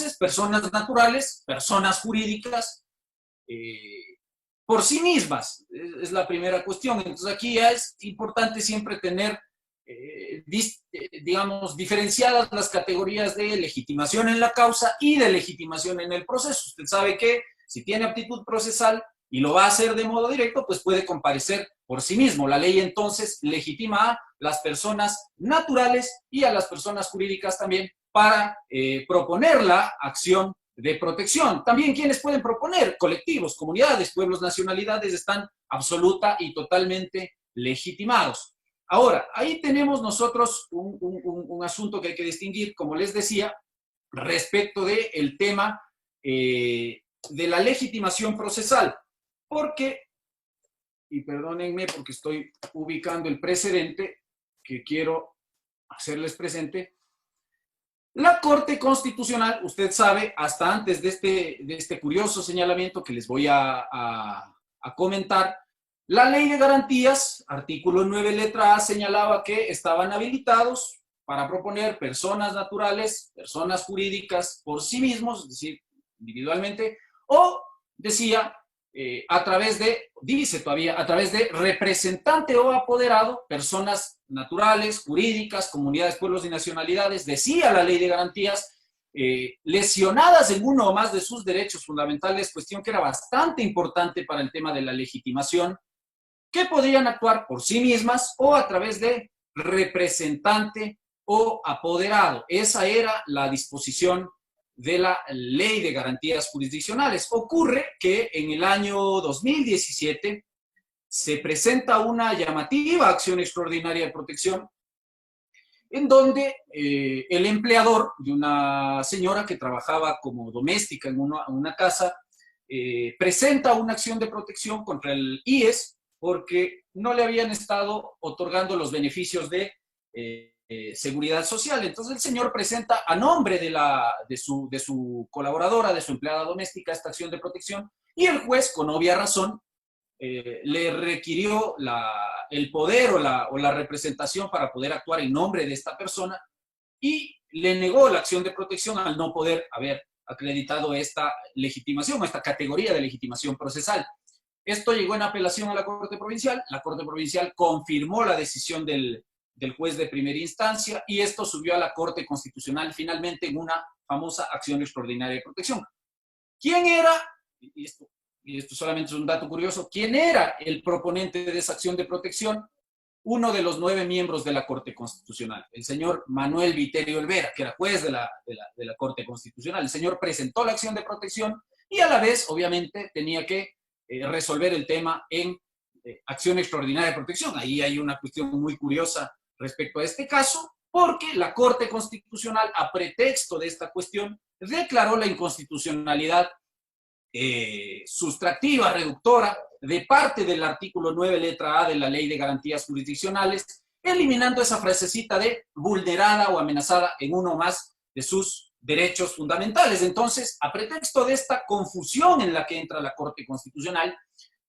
entonces personas naturales, personas jurídicas, por sí mismas, es la primera cuestión. Entonces aquí ya es importante siempre tener, digamos, diferenciadas las categorías de legitimación en la causa y de legitimación en el proceso. Usted sabe que si tiene aptitud procesal y lo va a hacer de modo directo, pues puede comparecer por sí mismo. La ley entonces legitima a las personas naturales y a las personas jurídicas también para proponer la acción de protección. También quienes pueden proponer, colectivos, comunidades, pueblos, nacionalidades, están absoluta y totalmente legitimados. Ahora, ahí tenemos nosotros un asunto que hay que distinguir, como les decía, respecto del tema de la legitimación procesal, porque, y perdónenme porque estoy ubicando el precedente que quiero hacerles presente. La Corte Constitucional, usted sabe, hasta antes de este curioso señalamiento que les voy a comentar, la Ley de Garantías, artículo 9, letra A, señalaba que estaban habilitados para proponer personas naturales, personas jurídicas por sí mismos, es decir, individualmente, o decía, dice todavía, a través de representante o apoderado, personas naturales, jurídicas, comunidades, pueblos y nacionalidades, decía la Ley de Garantías, lesionadas en uno o más de sus derechos fundamentales, cuestión que era bastante importante para el tema de la legitimación, que podrían actuar por sí mismas o a través de representante o apoderado. Esa era la disposición de la Ley de Garantías Jurisdiccionales. Ocurre que en el año 2017 se presenta una llamativa acción extraordinaria de protección en donde el empleador de una señora que trabajaba como doméstica en una casa presenta una acción de protección contra el IES porque no le habían estado otorgando los beneficios de seguridad social. Entonces el señor presenta a nombre de su colaboradora, de su empleada doméstica, esta acción de protección, y el juez, con obvia razón, le requirió el poder o la representación para poder actuar en nombre de esta persona y le negó la acción de protección al no poder haber acreditado esta legitimación, esta categoría de legitimación procesal. Esto llegó en apelación a la Corte Provincial. La Corte Provincial confirmó la decisión del juez de primera instancia y esto subió a la Corte Constitucional finalmente en una famosa acción extraordinaria de protección. ¿Quién era? Y esto solamente es un dato curioso. ¿Quién era el proponente de esa acción de protección? Uno de los 9 miembros de la Corte Constitucional, el señor Manuel Viterio Olvera, que era juez de la Corte Constitucional. El señor presentó la acción de protección y a la vez, obviamente, tenía que resolver el tema en acción extraordinaria de protección. Ahí hay una cuestión muy curiosa respecto a este caso, porque la Corte Constitucional, a pretexto de esta cuestión, declaró la inconstitucionalidad sustractiva, reductora, de parte del artículo 9, letra A de la Ley de Garantías Jurisdiccionales, eliminando esa frasecita de vulnerada o amenazada en uno más de sus derechos fundamentales. Entonces, a pretexto de esta confusión en la que entra la Corte Constitucional,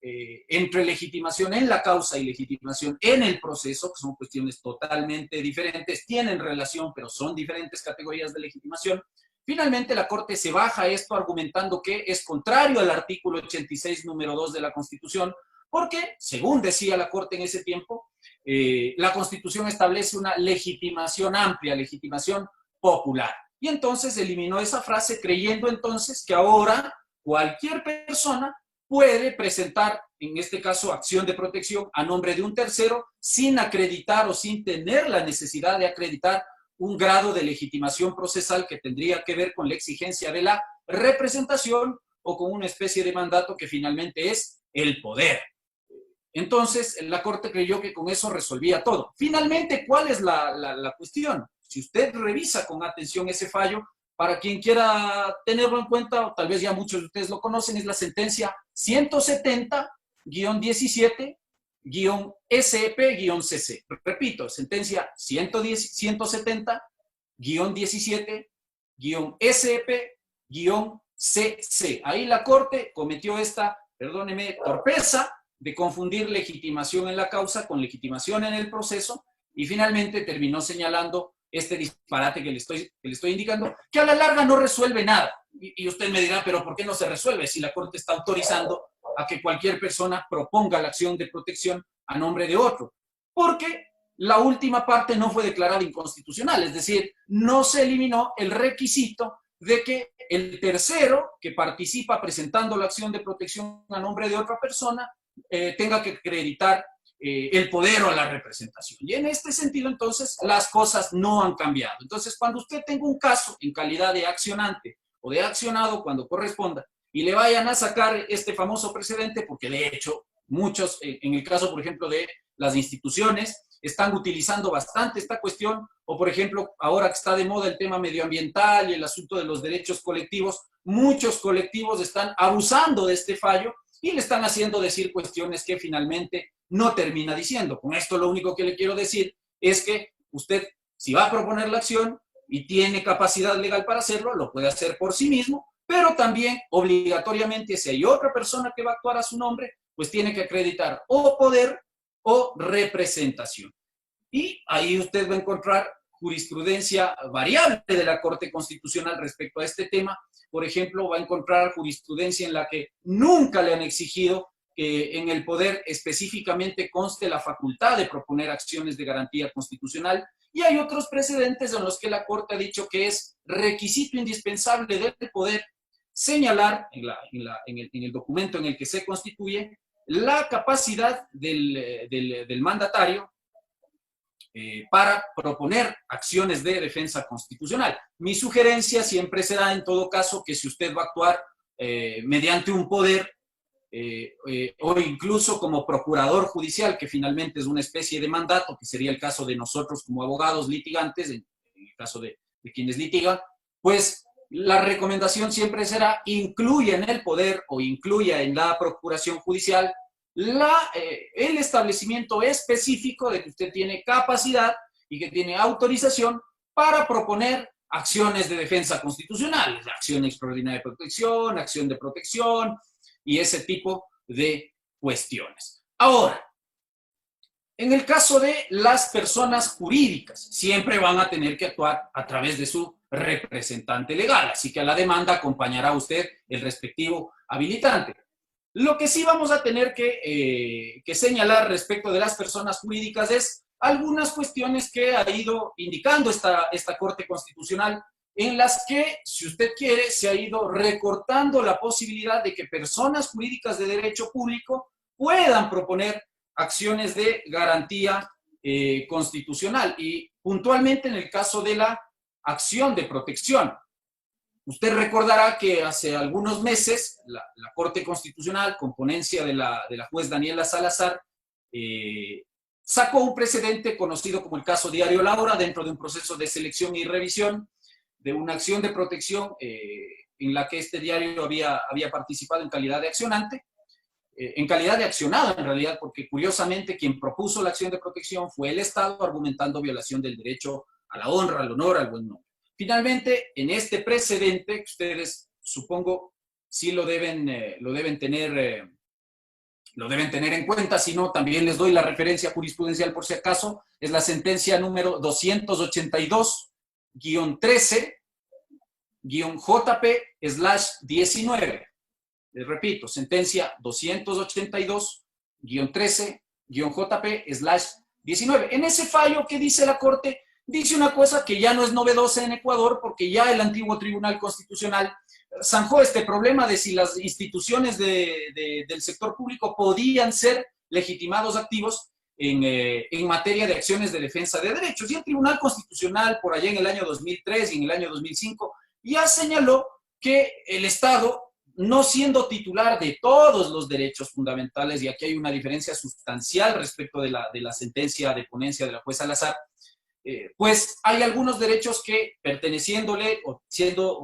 entre legitimación en la causa y legitimación en el proceso, que son cuestiones totalmente diferentes, tienen relación, pero son diferentes categorías de legitimación. Finalmente, la Corte se baja esto argumentando que es contrario al artículo 86, número 2 de la Constitución, porque, según decía la Corte en ese tiempo, la Constitución establece una legitimación amplia, legitimación popular. Y entonces eliminó esa frase creyendo entonces que ahora cualquier persona puede presentar, en este caso, acción de protección a nombre de un tercero sin acreditar o sin tener la necesidad de acreditar un grado de legitimación procesal que tendría que ver con la exigencia de la representación o con una especie de mandato que finalmente es el poder. Entonces, la Corte creyó que con eso resolvía todo. Finalmente, ¿cuál es la cuestión? Si usted revisa con atención ese fallo, para quien quiera tenerlo en cuenta, o tal vez ya muchos de ustedes lo conocen, es la sentencia 170-17-SEP-CC. Repito, sentencia 170-17-SEP-CC. Ahí la Corte cometió esta, perdóneme, torpeza de confundir legitimación en la causa con legitimación en el proceso y finalmente terminó señalando este disparate que le estoy indicando, que a la larga no resuelve nada. Y usted me dirá, pero ¿por qué no se resuelve si la Corte está autorizando a que cualquier persona proponga la acción de protección a nombre de otro? Porque la última parte no fue declarada inconstitucional, es decir, no se eliminó el requisito de que el tercero que participa presentando la acción de protección a nombre de otra persona tenga que acreditar el poder o la representación. Y en este sentido, entonces, las cosas no han cambiado. Entonces, cuando usted tenga un caso en calidad de accionante o de accionado, cuando corresponda, y le vayan a sacar este famoso precedente, porque de hecho, muchos, en el caso, por ejemplo, de las instituciones, están utilizando bastante esta cuestión, o por ejemplo, ahora que está de moda el tema medioambiental y el asunto de los derechos colectivos, muchos colectivos están abusando de este fallo y le están haciendo decir cuestiones que finalmente no termina diciendo. Con esto lo único que le quiero decir es que usted, si va a proponer la acción y tiene capacidad legal para hacerlo, lo puede hacer por sí mismo, pero también obligatoriamente, si hay otra persona que va a actuar a su nombre, pues tiene que acreditar o poder o representación. Y ahí usted va a encontrar jurisprudencia variable de la Corte Constitucional respecto a este tema. Por ejemplo, va a encontrar jurisprudencia en la que nunca le han exigido que en el poder específicamente conste la facultad de proponer acciones de garantía constitucional, y hay otros precedentes en los que la Corte ha dicho que es requisito indispensable del poder señalar en el documento en el que se constituye la capacidad del mandatario para proponer acciones de defensa constitucional. Mi sugerencia siempre será, en todo caso, que si usted va a actuar mediante un poder o incluso como procurador judicial, que finalmente es una especie de mandato, que sería el caso de nosotros como abogados litigantes, en el caso de quienes litigan, pues la recomendación siempre será incluya en el poder o incluya en la procuración judicial el establecimiento específico de que usted tiene capacidad y que tiene autorización para proponer acciones de defensa constitucional, acción extraordinaria de protección, acción de protección y ese tipo de cuestiones. Ahora, en el caso de las personas jurídicas, siempre van a tener que actuar a través de su representante legal, así que a la demanda acompañará a usted el respectivo habilitante. Lo que sí vamos a tener que señalar respecto de las personas jurídicas es algunas cuestiones que ha ido indicando esta Corte Constitucional, en las que, si usted quiere, se ha ido recortando la posibilidad de que personas jurídicas de derecho público puedan proponer acciones de garantía constitucional, y puntualmente en el caso de la acción de protección. Usted recordará que hace algunos meses la Corte Constitucional, con ponencia de la juez Daniela Salazar, sacó un precedente conocido como el caso Diario Laura, dentro de un proceso de selección y revisión de una acción de protección en la que este diario había participado en calidad de accionante, en calidad de accionado en realidad, porque curiosamente quien propuso la acción de protección fue el Estado, argumentando violación del derecho a la honra, al honor, al buen nombre. Finalmente, en este precedente, que ustedes supongo sí lo deben tener en cuenta, si no, también les doy la referencia jurisprudencial por si acaso, es la sentencia número 282-13-JP/19. Les repito, sentencia 282-13-JP/19. En ese fallo, ¿qué dice la Corte? Dice una cosa que ya no es novedosa en Ecuador, porque ya el antiguo Tribunal Constitucional zanjó este problema de si las instituciones del sector público podían ser legitimados activos en materia de acciones de defensa de derechos. Y el Tribunal Constitucional, por allá en el año 2003 y en el año 2005, ya señaló que el Estado, no siendo titular de todos los derechos fundamentales, y aquí hay una diferencia sustancial respecto de la sentencia de ponencia de la jueza Salazar, pues hay algunos derechos que, perteneciéndole o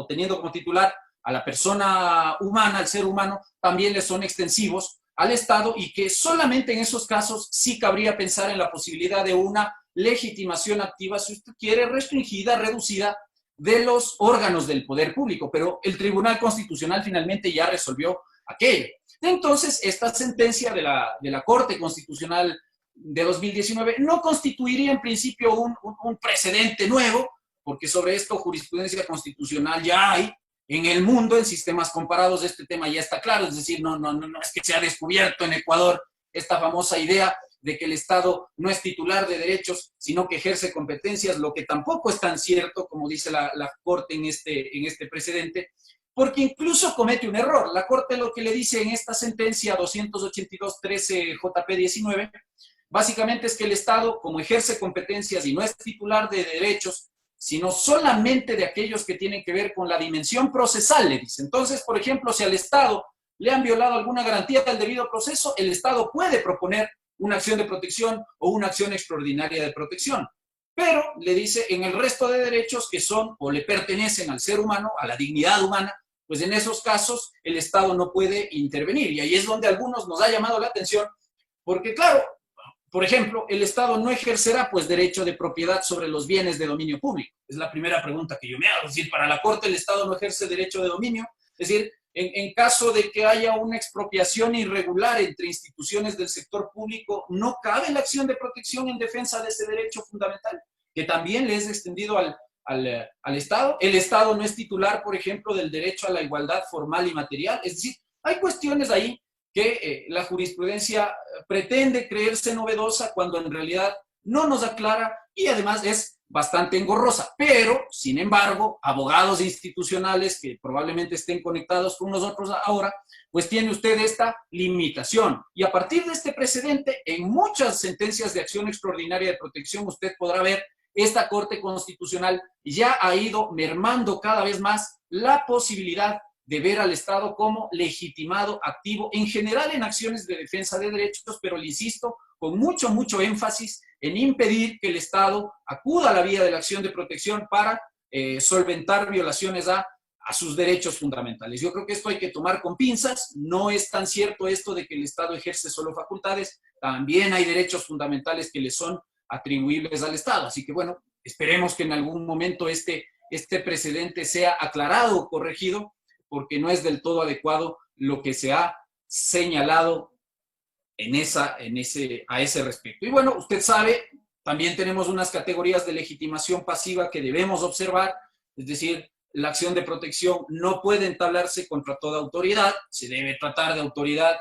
teniendo como titular a la persona humana, al ser humano, también le son extensivos al Estado, y que solamente en esos casos sí cabría pensar en la posibilidad de una legitimación activa, si usted quiere, restringida, reducida, de los órganos del poder público. Pero el Tribunal Constitucional finalmente ya resolvió aquello. Entonces, esta sentencia de la Corte Constitucional de 2019 no constituiría en principio un precedente nuevo, porque sobre esto jurisprudencia constitucional ya hay en el mundo, en sistemas comparados este tema ya está claro, es decir, no es que se ha descubierto en Ecuador esta famosa idea de que el Estado no es titular de derechos, sino que ejerce competencias, lo que tampoco es tan cierto, como dice la Corte en este precedente, porque incluso comete un error. La Corte lo que le dice en esta sentencia 282-13 JP19, básicamente es que el Estado, como ejerce competencias y no es titular de derechos, sino solamente de aquellos que tienen que ver con la dimensión procesal, le dice. Entonces, por ejemplo, si al Estado le han violado alguna garantía del debido proceso, el Estado puede proponer una acción de protección o una acción extraordinaria de protección. Pero le dice, en el resto de derechos que son o le pertenecen al ser humano, a la dignidad humana, pues en esos casos el Estado no puede intervenir. Y ahí es donde a algunos nos ha llamado la atención, porque claro, por ejemplo, el Estado no ejercerá pues derecho de propiedad sobre los bienes de dominio público. Es la primera pregunta que yo me hago. Es decir, para la Corte el Estado no ejerce derecho de dominio. Es decir, en caso de que haya una expropiación irregular entre instituciones del sector público, no cabe la acción de protección en defensa de ese derecho fundamental, que también le es extendido al Estado. El Estado no es titular, por ejemplo, del derecho a la igualdad formal y material. Es decir, hay cuestiones ahí que la jurisprudencia pretende creerse novedosa cuando en realidad no nos aclara y además es bastante engorrosa. Pero, sin embargo, abogados institucionales que probablemente estén conectados con nosotros ahora, pues tiene usted esta limitación. Y a partir de este precedente, en muchas sentencias de acción extraordinaria de protección, usted podrá ver esta Corte Constitucional ya ha ido mermando cada vez más la posibilidad de ver al Estado como legitimado activo, en general en acciones de defensa de derechos, pero le insisto, con mucho énfasis en impedir que el Estado acuda a la vía de la acción de protección para solventar violaciones a sus derechos fundamentales. Yo creo que esto hay que tomar con pinzas, no es tan cierto esto de que el Estado ejerce solo facultades, también hay derechos fundamentales que le son atribuibles al Estado, así que bueno, esperemos que en algún momento este precedente sea aclarado o corregido, porque no es del todo adecuado lo que se ha señalado a ese respecto. Y bueno, usted sabe, también tenemos unas categorías de legitimación pasiva que debemos observar, es decir, la acción de protección no puede entablarse contra toda autoridad, se debe tratar de autoridad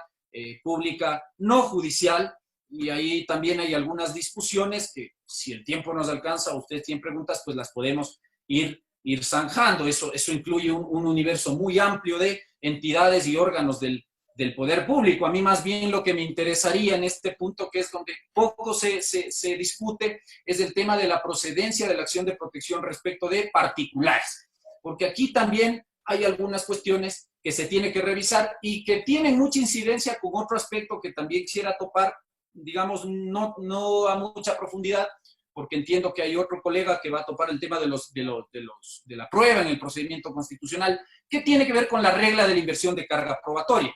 pública no judicial, y ahí también hay algunas discusiones que si el tiempo nos alcanza, usted tiene preguntas, pues las podemos ir zanjando. Eso incluye un universo muy amplio de entidades y órganos del poder público. A mí más bien lo que me interesaría en este punto, que es donde poco se discute, es el tema de la procedencia de la acción de protección respecto de particulares. Porque aquí también hay algunas cuestiones que se tiene que revisar y que tienen mucha incidencia con otro aspecto que también quisiera topar, digamos, no a mucha profundidad, porque entiendo que hay otro colega que va a topar el tema de la prueba en el procedimiento constitucional, que tiene que ver con la regla de la inversión de carga probatoria.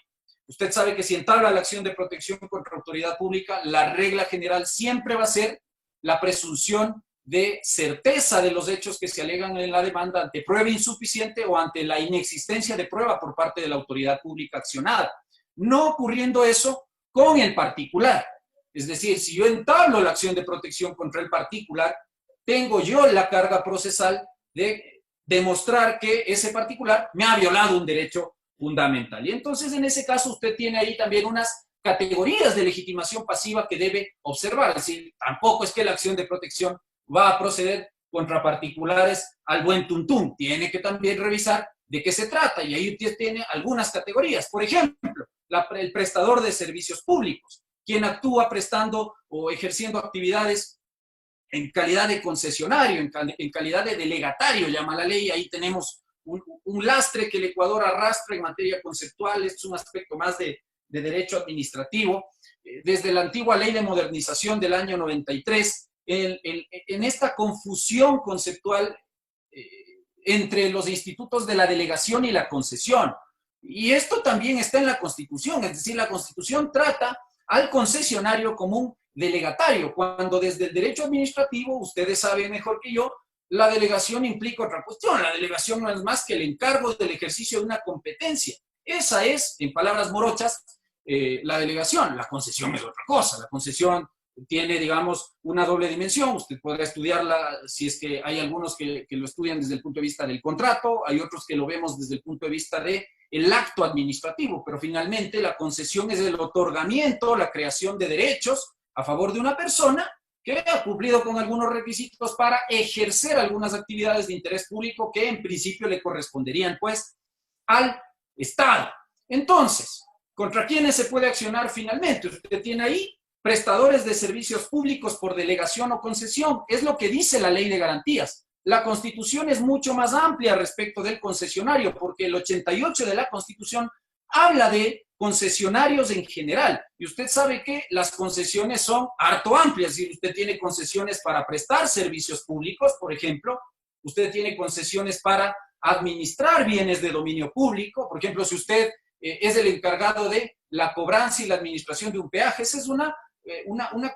Usted sabe que si entabla la acción de protección contra autoridad pública, la regla general siempre va a ser la presunción de certeza de los hechos que se alegan en la demanda ante prueba insuficiente o ante la inexistencia de prueba por parte de la autoridad pública accionada. No ocurriendo eso con el particular. Es decir, si yo entablo la acción de protección contra el particular, tengo yo la carga procesal de demostrar que ese particular me ha violado un derecho fundamental. Y entonces, en ese caso, usted tiene ahí también unas categorías de legitimación pasiva que debe observar. Es decir, tampoco es que la acción de protección va a proceder contra particulares al buen tuntún. Tiene que también revisar de qué se trata. Y ahí usted tiene algunas categorías. Por ejemplo, el prestador de servicios públicos, quien actúa prestando o ejerciendo actividades en calidad de concesionario, en calidad de delegatario, llama la ley. Ahí tenemos un lastre que el Ecuador arrastra en materia conceptual. Es un aspecto más de derecho administrativo. Desde la antigua ley de modernización del año 93, en esta confusión conceptual entre los institutos de la delegación y la concesión. Y esto también está en la Constitución, es decir, la Constitución trata al concesionario como un delegatario, cuando desde el derecho administrativo, ustedes saben mejor que yo, la delegación implica otra cuestión. La delegación no es más que el encargo del ejercicio de una competencia. Esa es, en palabras morochas, la delegación. La concesión es otra cosa. La concesión tiene, digamos, una doble dimensión. Usted podrá estudiarla si es que hay algunos que lo estudian desde el punto de vista del contrato, hay otros que lo vemos desde el punto de vista del acto administrativo, pero finalmente la concesión es el otorgamiento, la creación de derechos a favor de una persona que ha cumplido con algunos requisitos para ejercer algunas actividades de interés público que en principio le corresponderían, pues, al Estado. Entonces, ¿contra quiénes se puede accionar finalmente? Usted tiene ahí prestadores de servicios públicos por delegación o concesión. Es lo que dice la Ley de Garantías. La Constitución es mucho más amplia respecto del concesionario, porque el 88 de la Constitución habla de concesionarios en general. Y usted sabe que las concesiones son harto amplias. Si usted tiene concesiones para prestar servicios públicos, por ejemplo, usted tiene concesiones para administrar bienes de dominio público. Por ejemplo, si usted es el encargado de la cobranza y la administración de un peaje, esa es una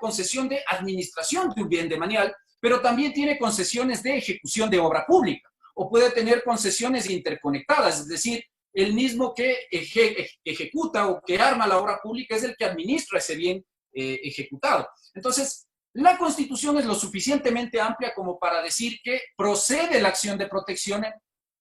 concesión de administración de un bien demanial, pero también tiene concesiones de ejecución de obra pública, o puede tener concesiones interconectadas, es decir, el mismo que ejecuta o que arma la obra pública es el que administra ese bien ejecutado. Entonces, la Constitución es lo suficientemente amplia como para decir que procede la acción de protección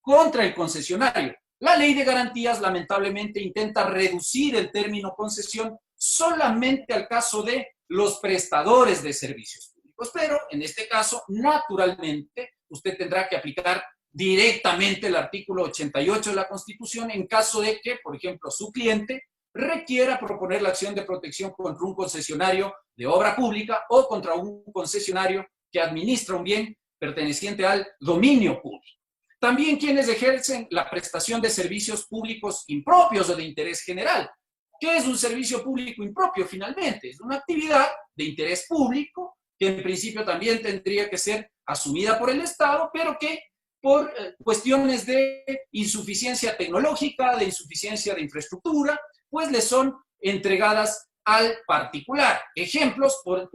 contra el concesionario. La Ley de Garantías, lamentablemente, intenta reducir el término concesión solamente al caso de los prestadores de servicios públicos, pero en este caso, naturalmente, usted tendrá que aplicar directamente el artículo 88 de la Constitución en caso de que, por ejemplo, su cliente requiera proponer la acción de protección contra un concesionario de obra pública o contra un concesionario que administra un bien perteneciente al dominio público. También quienes ejercen la prestación de servicios públicos impropios o de interés general. ¿Qué es un servicio público impropio finalmente? Es una actividad de interés público que en principio también tendría que ser asumida por el Estado, pero que por cuestiones de insuficiencia tecnológica, de insuficiencia de infraestructura, pues le son entregadas al particular. Ejemplos, por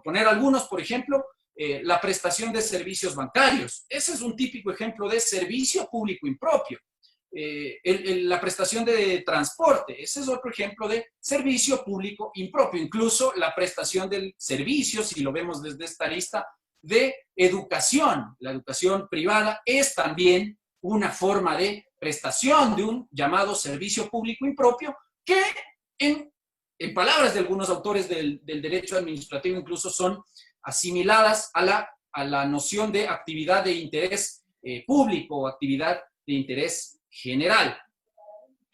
poner algunos, por ejemplo, la prestación de servicios bancarios. Ese es un típico ejemplo de servicio público impropio. La prestación de transporte, ese es otro ejemplo de servicio público impropio. Incluso la prestación del servicio, si lo vemos desde esta lista, de educación. La educación privada es también una forma de prestación de un llamado servicio público impropio que en palabras de algunos autores del derecho administrativo incluso son asimiladas a la noción de actividad de interés público o actividad de interés general.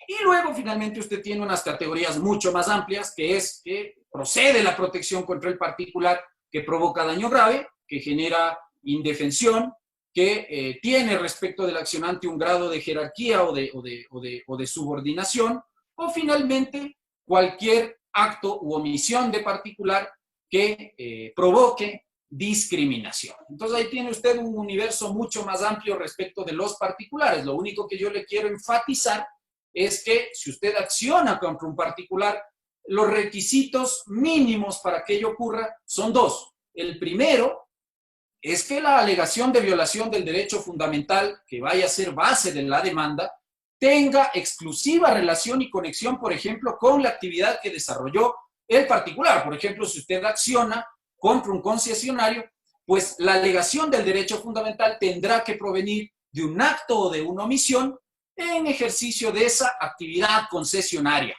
Y luego finalmente usted tiene unas categorías mucho más amplias, que es que procede la protección contra el particular que provoca daño grave, que genera indefensión, que tiene respecto del accionante un grado de jerarquía o de subordinación, o finalmente cualquier acto u omisión de particular que provoque discriminación. Entonces ahí tiene usted un universo mucho más amplio respecto de los particulares. Lo único que yo le quiero enfatizar es que si usted acciona contra un particular, los requisitos mínimos para que ello ocurra son dos. El primero es que la alegación de violación del derecho fundamental que vaya a ser base de la demanda tenga exclusiva relación y conexión, por ejemplo, con la actividad que desarrolló el particular. Por ejemplo, si usted acciona contra un concesionario, pues la alegación del derecho fundamental tendrá que provenir de un acto o de una omisión en ejercicio de esa actividad concesionaria.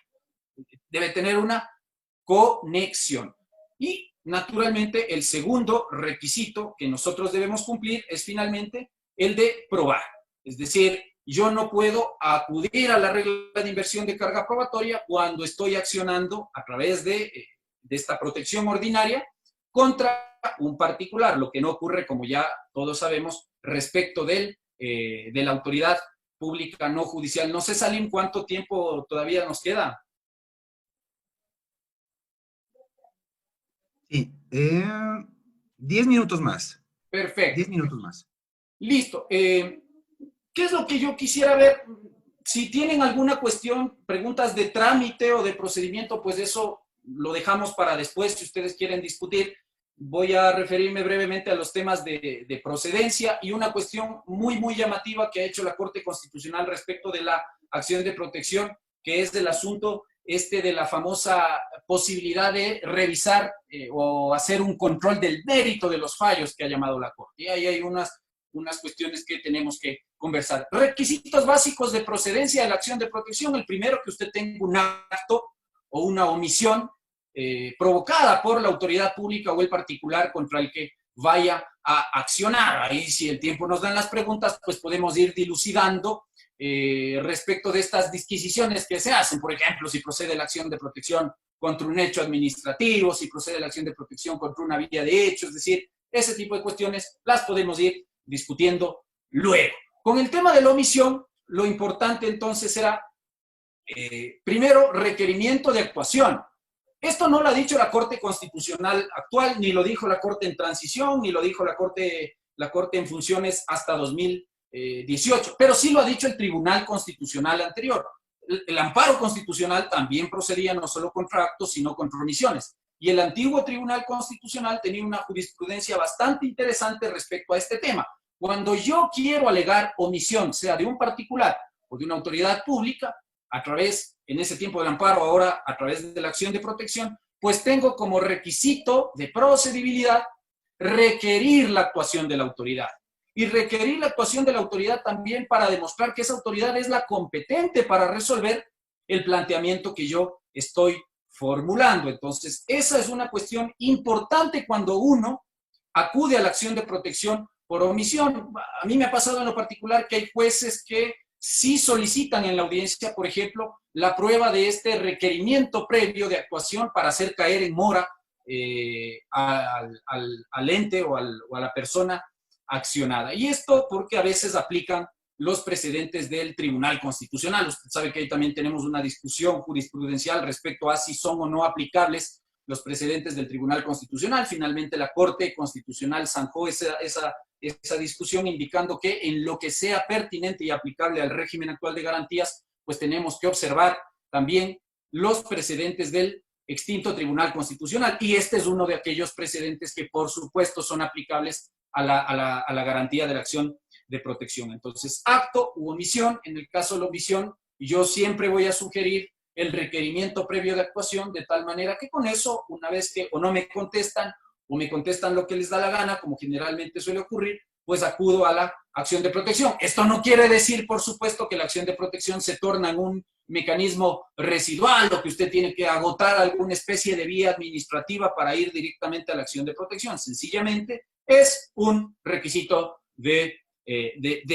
Debe tener una conexión. Y, naturalmente, el segundo requisito que nosotros debemos cumplir es finalmente el de probar. Es decir, yo no puedo acudir a la regla de inversión de carga probatoria cuando estoy accionando a través de esta protección ordinaria contra un particular, lo que no ocurre, como ya todos sabemos, respecto de la autoridad pública no judicial. No sé, Salim, ¿cuánto tiempo todavía nos queda? Sí, 10 minutos más. Perfecto. 10 minutos más. Listo. ¿Qué es lo que yo quisiera ver? Si tienen alguna cuestión, preguntas de trámite o de procedimiento, pues eso lo dejamos para después, si ustedes quieren discutir. Voy a referirme brevemente a los temas de procedencia y una cuestión muy, muy llamativa que ha hecho la Corte Constitucional respecto de la acción de protección, que es del asunto de la famosa posibilidad de revisar o hacer un control del mérito de los fallos que ha llamado la Corte. Y ahí hay unas cuestiones que tenemos que conversar. Requisitos básicos de procedencia de la acción de protección. El primero, que usted tenga un acto o una omisión provocada por la autoridad pública o el particular contra el que vaya a accionar. Ahí, si el tiempo nos dan las preguntas, pues podemos ir dilucidando respecto de estas disquisiciones que se hacen. Por ejemplo, si procede la acción de protección contra un hecho administrativo, si procede la acción de protección contra una vía de hecho, es decir, ese tipo de cuestiones las podemos ir discutiendo luego. Con el tema de la omisión, lo importante entonces será, primero, requerimiento de actuación. Esto no lo ha dicho la Corte Constitucional actual, ni lo dijo la Corte en transición, ni lo dijo la Corte en funciones hasta 2018, pero sí lo ha dicho el Tribunal Constitucional anterior. El amparo constitucional también procedía no solo contra actos, sino contra omisiones. Y el antiguo Tribunal Constitucional tenía una jurisprudencia bastante interesante respecto a este tema. Cuando yo quiero alegar omisión, sea de un particular o de una autoridad pública, a través, en ese tiempo del amparo, ahora a través de la acción de protección, pues tengo como requisito de procedibilidad requerir la actuación de la autoridad. Y requerir la actuación de la autoridad también para demostrar que esa autoridad es la competente para resolver el planteamiento que yo estoy formulando. Entonces, esa es una cuestión importante cuando uno acude a la acción de protección por omisión. A mí me ha pasado en lo particular que hay jueces que sí solicitan en la audiencia, por ejemplo, la prueba de este requerimiento previo de actuación para hacer caer en mora al ente o a la persona accionada. Y esto porque a veces aplican los precedentes del Tribunal Constitucional. Usted sabe que ahí también tenemos una discusión jurisprudencial respecto a si son o no aplicables los precedentes del Tribunal Constitucional. Finalmente la Corte Constitucional zanjó esa discusión, indicando que en lo que sea pertinente y aplicable al régimen actual de garantías, pues tenemos que observar también los precedentes del extinto Tribunal Constitucional. Y este es uno de aquellos precedentes que, por supuesto, son aplicables a la garantía de la acción de protección. Entonces, acto u omisión. En el caso de la omisión, yo siempre voy a sugerir el requerimiento previo de actuación, de tal manera que con eso, una vez que o no me contestan, o me contestan lo que les da la gana, como generalmente suele ocurrir, pues acudo a la acción de protección. Esto no quiere decir, por supuesto, que la acción de protección se torna en un mecanismo residual o que usted tiene que agotar alguna especie de vía administrativa para ir directamente a la acción de protección. Sencillamente es un requisito de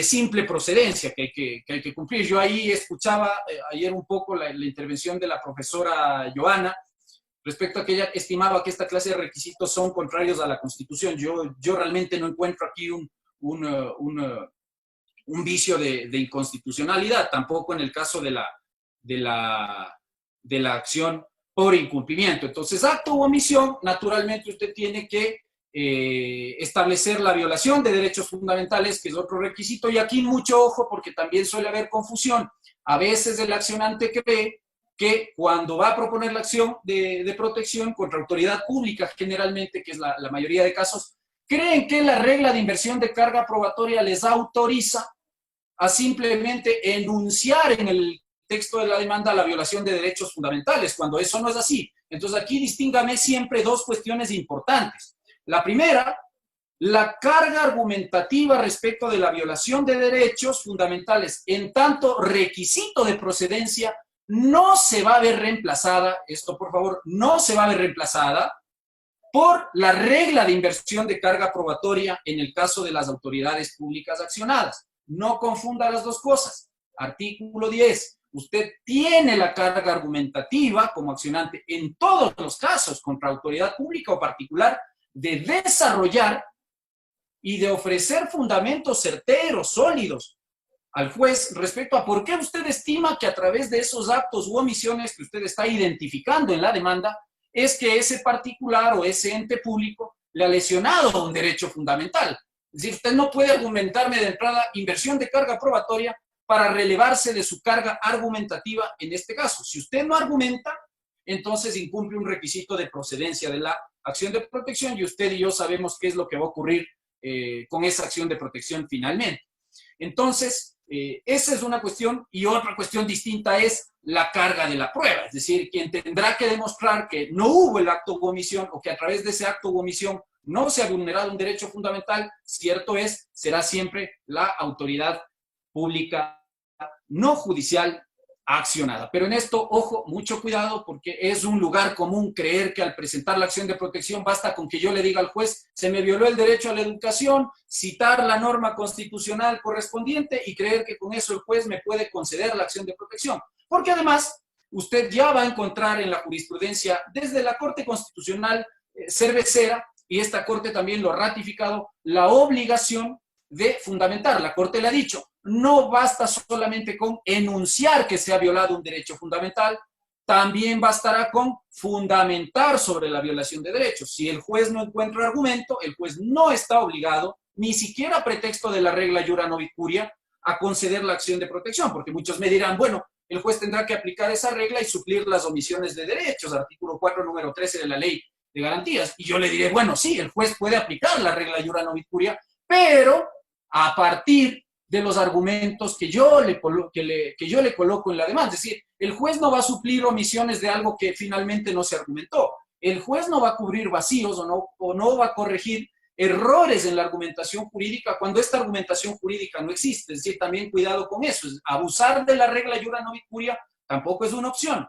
simple procedencia que hay que cumplir. Yo ahí escuchaba ayer un poco la intervención de la profesora Joana respecto a que ella estimaba que esta clase de requisitos son contrarios a la Constitución. Yo realmente no encuentro aquí un vicio de inconstitucionalidad, tampoco en el caso de la acción por incumplimiento. Entonces, acto u omisión, naturalmente usted tiene que establecer la violación de derechos fundamentales, que es otro requisito, y aquí mucho ojo porque también suele haber confusión. A veces el accionante cree que cuando va a proponer la acción de protección contra autoridad pública, generalmente, que es la mayoría de casos, creen que la regla de inversión de carga probatoria les autoriza a simplemente enunciar en el texto de la demanda la violación de derechos fundamentales, cuando eso no es así. Entonces aquí distíngame siempre dos cuestiones importantes. La primera, la carga argumentativa respecto de la violación de derechos fundamentales en tanto requisito de procedencia no se va a ver reemplazada, esto por favor, no se va a ver reemplazada por la regla de inversión de carga probatoria en el caso de las autoridades públicas accionadas. No confunda las dos cosas. Artículo 10. Usted tiene la carga argumentativa como accionante en todos los casos contra autoridad pública o particular de desarrollar y de ofrecer fundamentos certeros, sólidos, al juez respecto a por qué usted estima que a través de esos actos u omisiones que usted está identificando en la demanda, es que ese particular o ese ente público le ha lesionado un derecho fundamental. Es decir, usted no puede argumentarme de entrada inversión de carga probatoria para relevarse de su carga argumentativa en este caso. Si usted no argumenta, entonces incumple un requisito de procedencia de la acción de protección y usted y yo sabemos qué es lo que va a ocurrir con esa acción de protección finalmente. Entonces, esa es una cuestión, y otra cuestión distinta es la carga de la prueba, es decir, quien tendrá que demostrar que no hubo el acto u omisión o que a través de ese acto u omisión no se ha vulnerado un derecho fundamental, cierto es, será siempre la autoridad pública no judicial accionada. Pero en esto, ojo, mucho cuidado, porque es un lugar común creer que al presentar la acción de protección basta con que yo le diga al juez, se me violó el derecho a la educación, citar la norma constitucional correspondiente y creer que con eso el juez me puede conceder la acción de protección. Porque además, usted ya va a encontrar en la jurisprudencia desde la Corte Constitucional cervecera, y esta Corte también lo ha ratificado, la obligación de fundamentar. La Corte le ha dicho, no basta solamente con enunciar que se ha violado un derecho fundamental, también bastará con fundamentar sobre la violación de derechos. Si el juez no encuentra argumento, el juez no está obligado, ni siquiera a pretexto de la regla iura novit curia, a conceder la acción de protección, porque muchos me dirán, bueno, el juez tendrá que aplicar esa regla y suplir las omisiones de derechos, artículo 4, número 13 de la Ley de Garantías. Y yo le diré, bueno, sí, el juez puede aplicar la regla iura novit curia, pero a partir de los argumentos que yo le coloco en la demanda. Es decir, el juez no va a suplir omisiones de algo que finalmente no se argumentó. El juez no va a cubrir vacíos o no va a corregir errores en la argumentación jurídica cuando esta argumentación jurídica no existe. Es decir, también cuidado con eso. Abusar de la regla iura novit curia tampoco es una opción.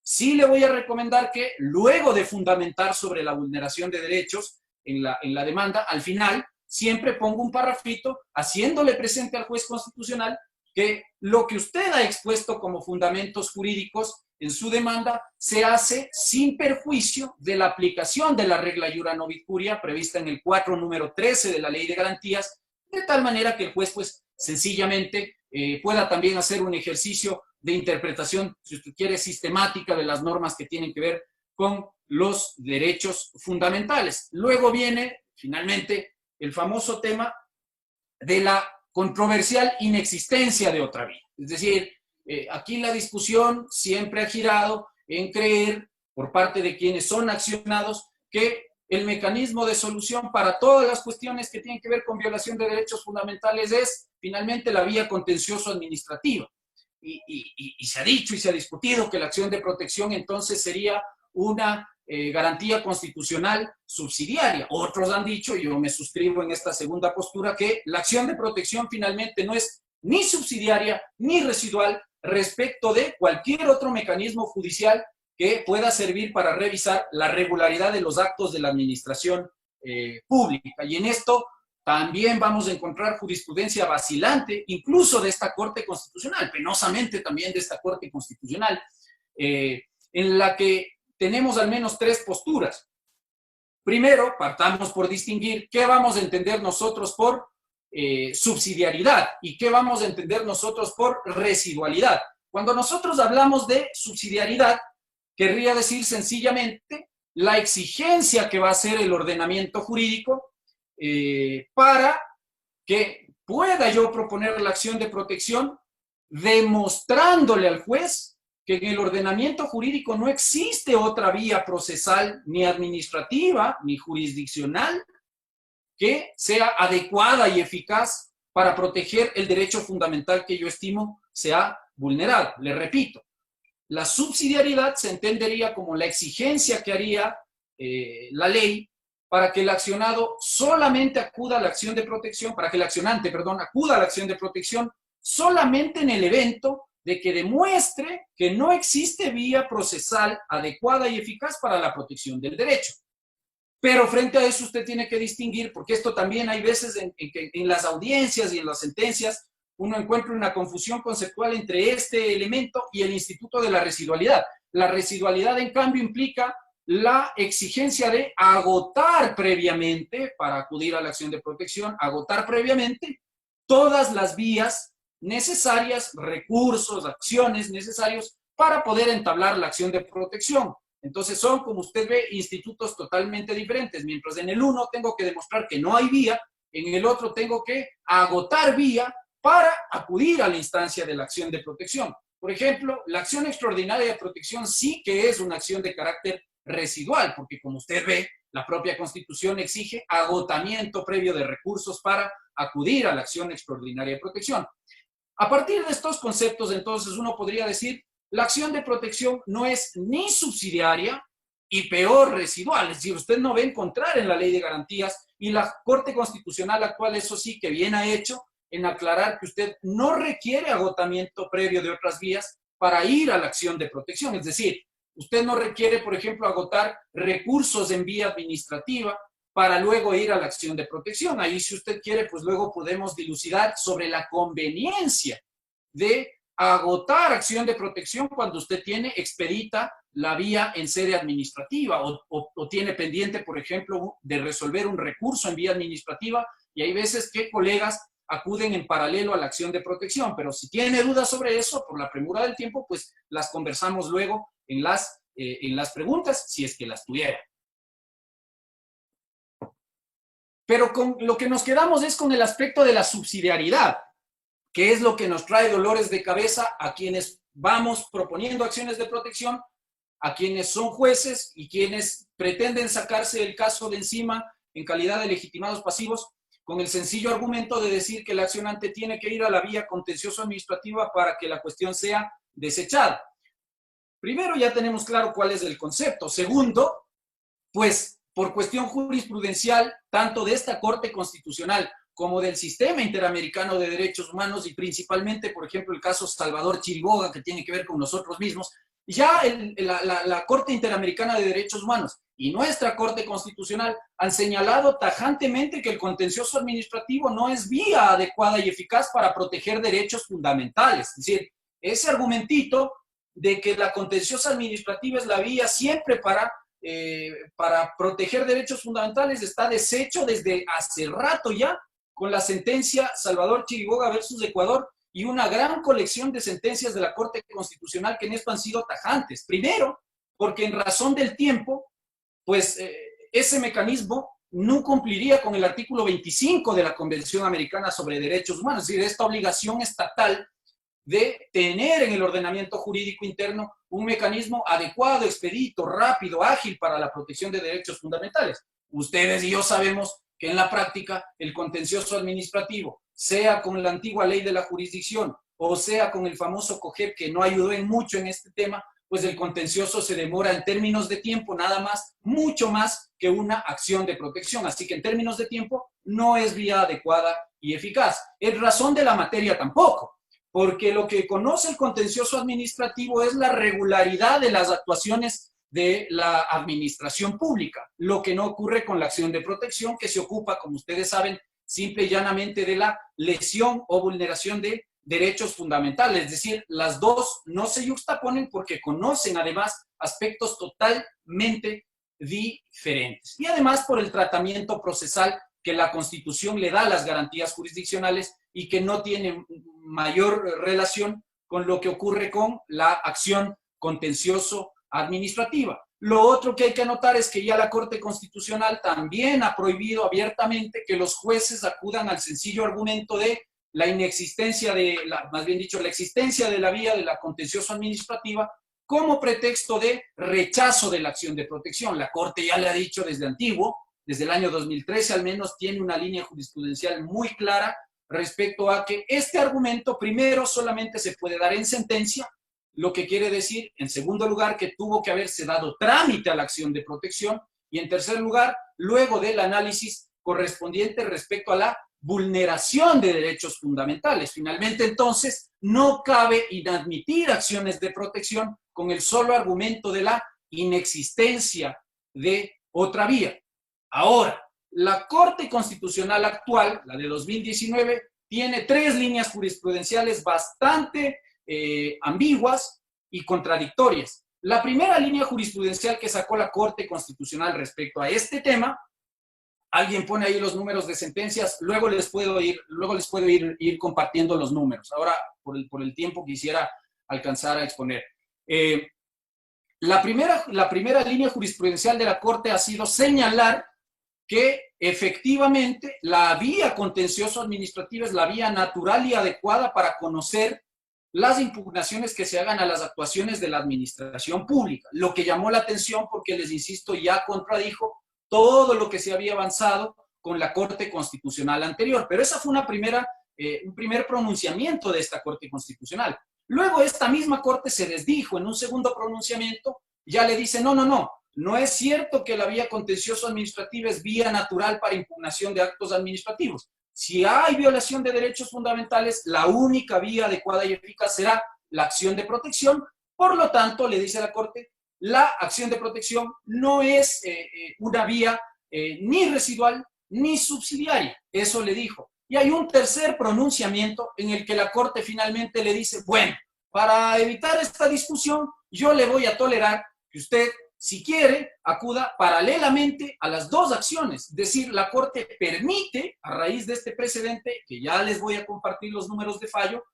Sí le voy a recomendar que luego de fundamentar sobre la vulneración de derechos en la demanda, al final siempre pongo un parrafito haciéndole presente al juez constitucional que lo que usted ha expuesto como fundamentos jurídicos en su demanda se hace sin perjuicio de la aplicación de la regla iura novit curia prevista en el 4, número 13 de la Ley de Garantías, de tal manera que el juez, pues, sencillamente pueda también hacer un ejercicio de interpretación, si usted quiere, sistemática de las normas que tienen que ver con los derechos fundamentales. Luego viene, finalmente, el famoso tema de la controversial inexistencia de otra vía. Es decir, aquí la discusión siempre ha girado en creer, por parte de quienes son accionados, que el mecanismo de solución para todas las cuestiones que tienen que ver con violación de derechos fundamentales es finalmente la vía contencioso-administrativa. Y se ha dicho y se ha discutido que la acción de protección entonces sería una garantía constitucional subsidiaria. Otros han dicho, y yo me suscribo en esta segunda postura, que la acción de protección finalmente no es ni subsidiaria ni residual respecto de cualquier otro mecanismo judicial que pueda servir para revisar la regularidad de los actos de la administración pública. Y en esto también vamos a encontrar jurisprudencia vacilante, incluso de esta Corte Constitucional, penosamente también de esta Corte Constitucional, en la que tenemos al menos tres posturas. Primero, partamos por distinguir qué vamos a entender nosotros por subsidiariedad y qué vamos a entender nosotros por residualidad. Cuando nosotros hablamos de subsidiariedad, querría decir sencillamente la exigencia que va a hacer el ordenamiento jurídico para que pueda yo proponer la acción de protección demostrándole al juez que en el ordenamiento jurídico no existe otra vía procesal, ni administrativa, ni jurisdiccional, que sea adecuada y eficaz para proteger el derecho fundamental que yo estimo se ha vulnerado. Le repito, la subsidiariedad se entendería como la exigencia que haría la ley para que el accionado solamente acuda a la acción de protección, para que el accionante, perdón, acuda a la acción de protección solamente en el evento de que demuestre que no existe vía procesal adecuada y eficaz para la protección del derecho. Pero frente a eso usted tiene que distinguir, porque esto también hay veces en las audiencias y en las sentencias uno encuentra una confusión conceptual entre este elemento y el instituto de la residualidad. La residualidad, en cambio, implica la exigencia de agotar previamente, para acudir a la acción de protección, agotar previamente todas las vías necesarias, recursos, acciones necesarios para poder entablar la acción de protección. Entonces son, como usted ve, institutos totalmente diferentes. Mientras en el uno tengo que demostrar que no hay vía, en el otro tengo que agotar vía para acudir a la instancia de la acción de protección. Por ejemplo, la acción extraordinaria de protección sí que es una acción de carácter residual, porque como usted ve, la propia Constitución exige agotamiento previo de recursos para acudir a la acción extraordinaria de protección. A partir de estos conceptos, entonces, uno podría decir, la acción de protección no es ni subsidiaria y peor residual. Es decir, usted no va a encontrar en la Ley de Garantías, y la Corte Constitucional actual, eso sí, que bien ha hecho en aclarar que usted no requiere agotamiento previo de otras vías para ir a la acción de protección. Es decir, usted no requiere, por ejemplo, agotar recursos en vía administrativa para luego ir a la acción de protección. Ahí, si usted quiere, pues luego podemos dilucidar sobre la conveniencia de agotar acción de protección cuando usted tiene expedita la vía en sede administrativa o tiene pendiente, por ejemplo, de resolver un recurso en vía administrativa, y hay veces que colegas acuden en paralelo a la acción de protección, pero si tiene dudas sobre eso, por la premura del tiempo, pues las conversamos luego en las preguntas, si es que las tuviera. Pero con lo que nos quedamos es con el aspecto de la subsidiariedad, que es lo que nos trae dolores de cabeza a quienes vamos proponiendo acciones de protección, a quienes son jueces y quienes pretenden sacarse el caso de encima en calidad de legitimados pasivos, con el sencillo argumento de decir que el accionante tiene que ir a la vía contencioso-administrativa para que la cuestión sea desechada. Primero, ya tenemos claro cuál es el concepto. Segundo, pues por cuestión jurisprudencial, tanto de esta Corte Constitucional como del Sistema Interamericano de Derechos Humanos, y principalmente, por ejemplo, el caso Salvador Chiriboga, que tiene que ver con nosotros mismos, ya la Corte Interamericana de Derechos Humanos y nuestra Corte Constitucional han señalado tajantemente que el contencioso administrativo no es vía adecuada y eficaz para proteger derechos fundamentales. Es decir, ese argumentito de que la contenciosa administrativa es la vía siempre para proteger derechos fundamentales está deshecho desde hace rato ya, con la sentencia Salvador Chiriboga versus Ecuador y una gran colección de sentencias de la Corte Constitucional que en esto han sido tajantes. Primero, porque en razón del tiempo, pues ese mecanismo no cumpliría con el artículo 25 de la Convención Americana sobre Derechos Humanos, es decir, esta obligación estatal de tener en el ordenamiento jurídico interno un mecanismo adecuado, expedito, rápido, ágil para la protección de derechos fundamentales. Ustedes y yo sabemos que en la práctica el contencioso administrativo, sea con la antigua ley de la jurisdicción o sea con el famoso COGEP, que no ayudó en mucho en este tema, pues el contencioso se demora en términos de tiempo nada más, mucho más que una acción de protección. Así que en términos de tiempo no es vía adecuada y eficaz. En razón de la materia tampoco, porque lo que conoce el contencioso administrativo es la regularidad de las actuaciones de la administración pública, lo que no ocurre con la acción de protección, que se ocupa, como ustedes saben, simple y llanamente de la lesión o vulneración de derechos fundamentales. Es decir, las dos no se yuxtaponen porque conocen además aspectos totalmente diferentes. Y además por el tratamiento procesal que la Constitución le da a las garantías jurisdiccionales y que no tiene mayor relación con lo que ocurre con la acción contencioso administrativa. Lo otro que hay que anotar es que ya la Corte Constitucional también ha prohibido abiertamente que los jueces acudan al sencillo argumento de la inexistencia más bien dicho, la existencia de la vía de la contencioso administrativa como pretexto de rechazo de la acción de protección. La Corte ya le ha dicho desde antiguo, desde el año 2013 al menos, tiene una línea jurisprudencial muy clara respecto a que este argumento primero solamente se puede dar en sentencia, lo que quiere decir, en segundo lugar, que tuvo que haberse dado trámite a la acción de protección, y en tercer lugar, luego del análisis correspondiente respecto a la vulneración de derechos fundamentales. Finalmente, entonces, no cabe inadmitir acciones de protección con el solo argumento de la inexistencia de otra vía. Ahora, la Corte Constitucional actual, la de 2019, tiene 3 líneas jurisprudenciales bastante ambiguas y contradictorias. La primera línea jurisprudencial que sacó la Corte Constitucional respecto a este tema, alguien pone ahí los números de sentencias, luego les puedo ir compartiendo los números. Ahora, por el tiempo, quisiera alcanzar a exponer. La primera línea jurisprudencial de la Corte ha sido señalar que efectivamente la vía contencioso administrativa es la vía natural y adecuada para conocer las impugnaciones que se hagan a las actuaciones de la administración pública, lo que llamó la atención porque, les insisto, ya contradijo todo lo que se había avanzado con la Corte Constitucional anterior. Pero esa fue una primera un primer pronunciamiento de esta Corte Constitucional. Luego esta misma Corte se desdijo en un segundo pronunciamiento, ya le dice, no es cierto que la vía contencioso administrativa es vía natural para impugnación de actos administrativos. Si hay violación de derechos fundamentales, la única vía adecuada y eficaz será la acción de protección. Por lo tanto, le dice la Corte, la acción de protección no es una vía ni residual ni subsidiaria. Eso le dijo. Y hay un tercer pronunciamiento en el que la Corte finalmente le dice, bueno, para evitar esta discusión, yo le voy a tolerar que usted, si quiere, acuda paralelamente a las dos acciones. Es decir, la Corte permite, a raíz de este precedente, que ya les voy a compartir los números de fallo,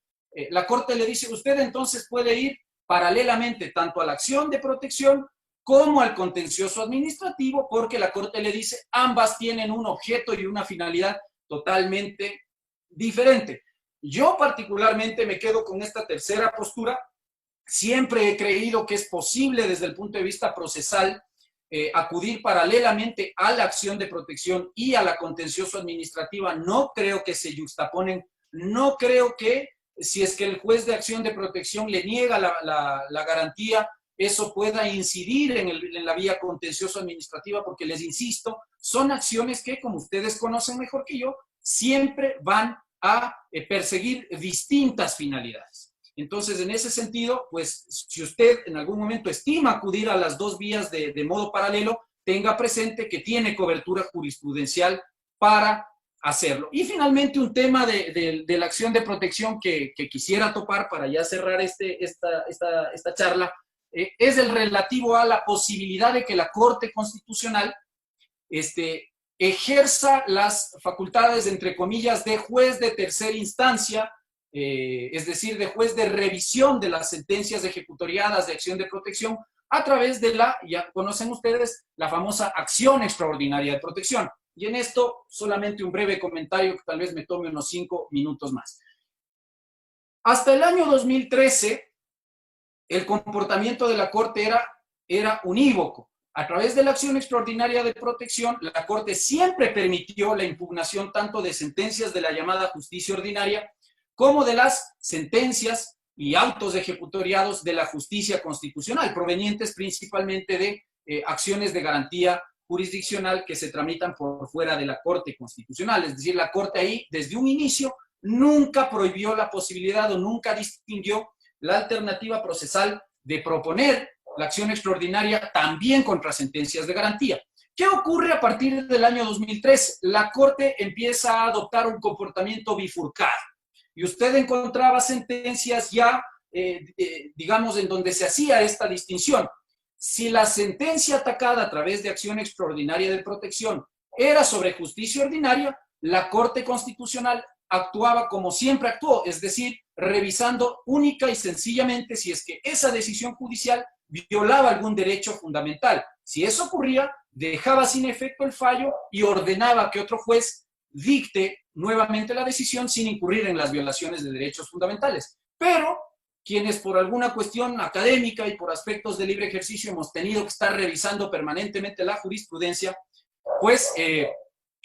la Corte le dice, usted entonces puede ir paralelamente tanto a la acción de protección como al contencioso administrativo, porque la Corte le dice, ambas tienen un objeto y una finalidad totalmente diferente. Yo particularmente me quedo con esta tercera postura. Siempre he creído que es posible desde el punto de vista procesal acudir paralelamente a la acción de protección y a la contencioso administrativa. No creo que se yuxtaponen, no creo que si es que el juez de acción de protección le niega la garantía, eso pueda incidir en la vía contencioso administrativa, porque les insisto, son acciones que, como ustedes conocen mejor que yo, siempre van a perseguir distintas finalidades. Entonces, en ese sentido, pues, si usted en algún momento estima acudir a las dos vías de modo paralelo, tenga presente que tiene cobertura jurisprudencial para hacerlo. Y finalmente, un tema de la acción de protección que quisiera topar para ya cerrar esta charla, es el relativo a la posibilidad de que la Corte Constitucional ejerza las facultades, entre comillas, de juez de tercera instancia, es decir, de juez de revisión de las sentencias ejecutoriadas de acción de protección a través de ya conocen ustedes, la famosa acción extraordinaria de protección. Y en esto solamente un breve comentario que tal vez me tome unos 5 minutos más. Hasta el año 2013, el comportamiento de la Corte era unívoco. A través de la acción extraordinaria de protección, la Corte siempre permitió la impugnación tanto de sentencias de la llamada justicia ordinaria como de las sentencias y autos ejecutoriados de la justicia constitucional, provenientes principalmente de acciones de garantía jurisdiccional que se tramitan por fuera de la Corte Constitucional. Es decir, la Corte ahí, desde un inicio, nunca prohibió la posibilidad o nunca distinguió la alternativa procesal de proponer la acción extraordinaria también contra sentencias de garantía. ¿Qué ocurre a partir del año 2003? La Corte empieza a adoptar un comportamiento bifurcado y usted encontraba sentencias ya, digamos, en donde se hacía esta distinción. Si la sentencia atacada a través de acción extraordinaria de protección era sobre justicia ordinaria, la Corte Constitucional actuaba como siempre actuó, es decir, revisando única y sencillamente si es que esa decisión judicial violaba algún derecho fundamental. Si eso ocurría, dejaba sin efecto el fallo y ordenaba que otro juez dicte nuevamente la decisión sin incurrir en las violaciones de derechos fundamentales. Pero quienes por alguna cuestión académica y por aspectos de libre ejercicio hemos tenido que estar revisando permanentemente la jurisprudencia, pues